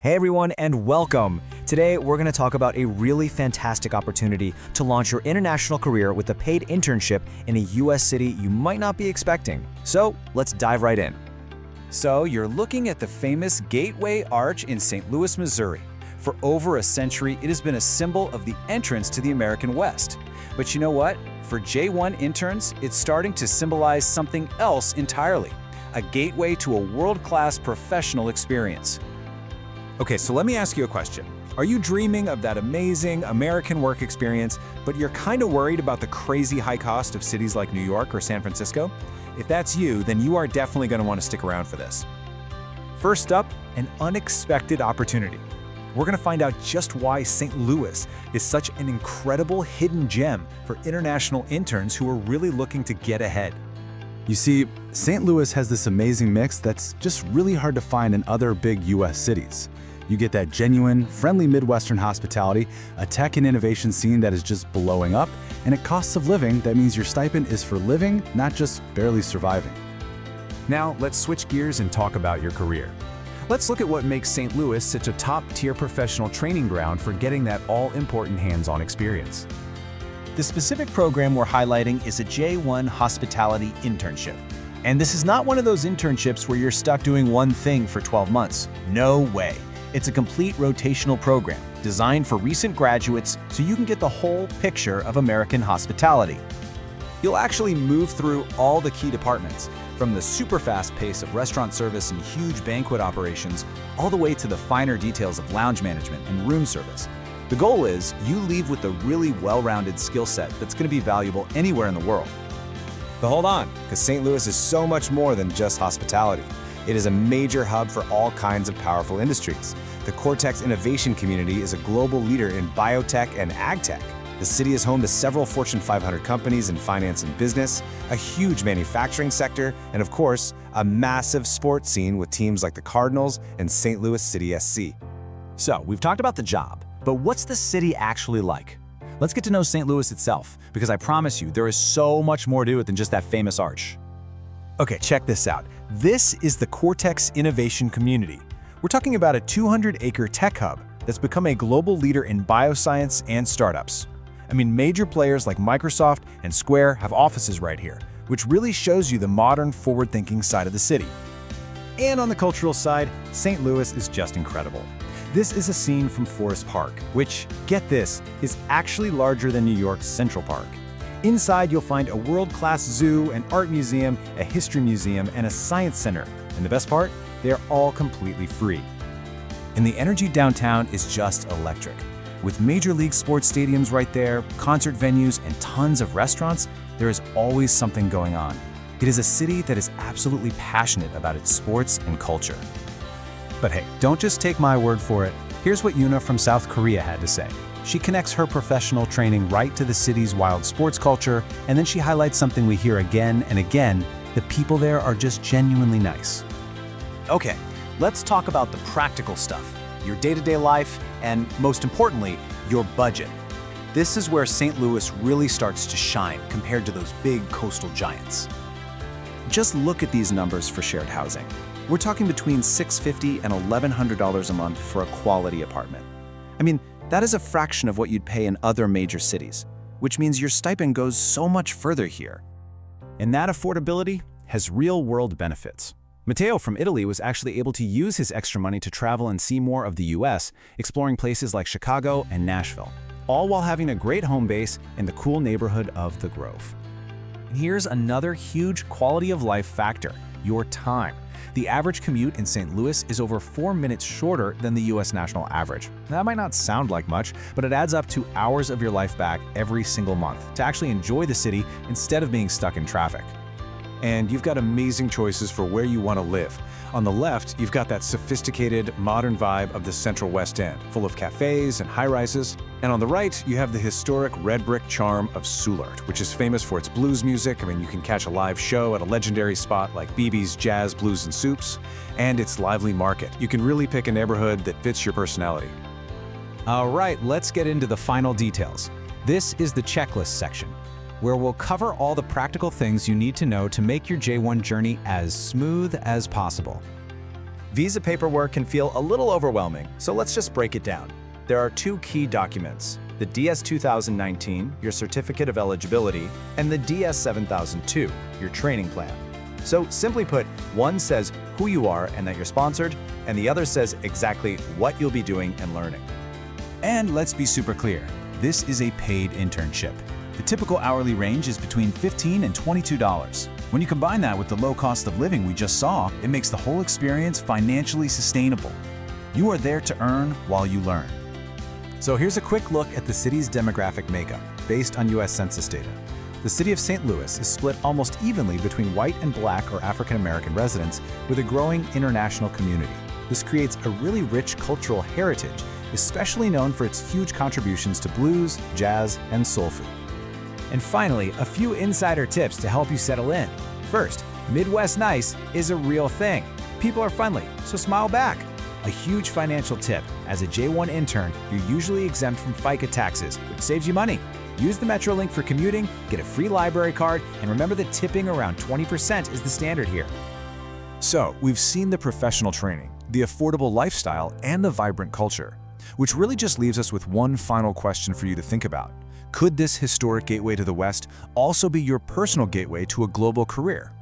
Hey everyone, and welcome! Today we're going to talk about a really fantastic opportunity to launch your international career with a paid internship in a US city you might not be expecting. So let's dive right in. So you're looking at the famous Gateway Arch in St. Louis, Missouri. For over a century, it has been a symbol of the entrance to the American West. But you know what? For J-1 interns, it's starting to symbolize something else entirely, a gateway to a world-class professional experience. Okay, so let me ask you a question. Are you dreaming of that amazing American work experience, but you're kind of worried about the crazy high cost of cities like New York or San Francisco? If that's you, then you are definitely going to want to stick around for this. First up, an unexpected opportunity. We're going to find out just why St. Louis is such an incredible hidden gem for international interns who are really looking to get ahead. You see, St. Louis has this amazing mix that's just really hard to find in other big US cities. You get that genuine, friendly Midwestern hospitality, a tech and innovation scene that is just blowing up, and at costs of living that means your stipend is for living, not just barely surviving. Now, let's switch gears and talk about your career. Let's look at what makes St. Louis such a top-tier professional training ground for getting that all-important hands-on experience. The specific program we're highlighting is a J-1 hospitality internship. And this is not one of those internships where you're stuck doing one thing for 12 months. No way. It's a complete rotational program designed for recent graduates so you can get the whole picture of American hospitality. You'll actually move through all the key departments, from the super fast pace of restaurant service and huge banquet operations, all the way to the finer details of lounge management and room service. The goal is you leave with a really well-rounded skill set that's going to be valuable anywhere in the world. But hold on, because St. Louis is so much more than just hospitality. It is a major hub for all kinds of powerful industries. The Cortex innovation community is a global leader in biotech and agtech. The city is home to several Fortune 500 companies in finance and business, a huge manufacturing sector, and of course, a massive sports scene with teams like the Cardinals and St. Louis City SC. So, we've talked about the job, but what's the city actually like? Let's get to know St. Louis itself, because I promise you, there is so much more to it than just that famous arch. Okay, check this out. This is the Cortex Innovation Community. We're talking about a 200-acre tech hub that's become a global leader in bioscience and startups. I mean, major players like Microsoft and Square have offices right here, which really shows you the modern, forward-thinking side of the city. And on the cultural side, St. Louis is just incredible. This is a scene from Forest Park, which, get this, is actually larger than New York's Central Park. Inside, you'll find a world-class zoo, an art museum, a history museum, and a science center. And the best part? They're all completely free. And the energy downtown is just electric. With major league sports stadiums right there, concert venues, and tons of restaurants, there is always something going on. It is a city that is absolutely passionate about its sports and culture. But hey, don't just take my word for it. Here's what Yuna from South Korea had to say. She connects her professional training right to the city's wild sports culture, and then she highlights something we hear again and again: the people there are just genuinely nice. Okay, let's talk about the practical stuff, your day-to-day life, and most importantly, your budget. This is where St. Louis really starts to shine compared to those big coastal giants. Just look at these numbers for shared housing. We're talking between $650 and $1,100 a month for a quality apartment. I mean, that is a fraction of what you'd pay in other major cities, which means your stipend goes so much further here. And that affordability has real-world benefits. Matteo from Italy was actually able to use his extra money to travel and see more of the US, exploring places like Chicago and Nashville, all while having a great home base in the cool neighborhood of the Grove. And here's another huge quality of life factor: your time. The average commute in St. Louis is over 4 minutes shorter than the US national average. That might not sound like much, but it adds up to hours of your life back every single month to actually enjoy the city instead of being stuck in traffic. And you've got amazing choices for where you want to live. On the left, you've got that sophisticated, modern vibe of the Central West End, full of cafes and high-rises. And on the right, you have the historic red brick charm of Soulard, which is famous for its blues music. I mean, you can catch a live show at a legendary spot like BB's Jazz, Blues, and Soups, and its lively market. You can really pick a neighborhood that fits your personality. All right, let's get into the final details. This is the checklist section, where we'll cover all the practical things you need to know to make your J-1 journey as smooth as possible. Visa paperwork can feel a little overwhelming, so let's just break it down. There are two key documents: the DS 2019, your Certificate of Eligibility, and the DS 7002, your training plan. So simply put, one says who you are and that you're sponsored, and the other says exactly what you'll be doing and learning. And let's be super clear, this is a paid internship. The typical hourly range is between $15 and $22. When you combine that with the low cost of living we just saw, it makes the whole experience financially sustainable. You are there to earn while you learn. So here's a quick look at the city's demographic makeup, based on US Census data. The city of St. Louis is split almost evenly between white and black or African American residents, with a growing international community. This creates a really rich cultural heritage, especially known for its huge contributions to blues, jazz, and soul food. And finally, a few insider tips to help you settle in. First, Midwest nice is a real thing. People are friendly, so smile back. A huge financial tip: as a J-1 intern, you're usually exempt from FICA taxes, which saves you money. Use the MetroLink for commuting, get a free library card, and remember that tipping around 20% is the standard here. So, we've seen the professional training, the affordable lifestyle, and the vibrant culture, which really just leaves us with one final question for you to think about. Could this historic gateway to the West also be your personal gateway to a global career?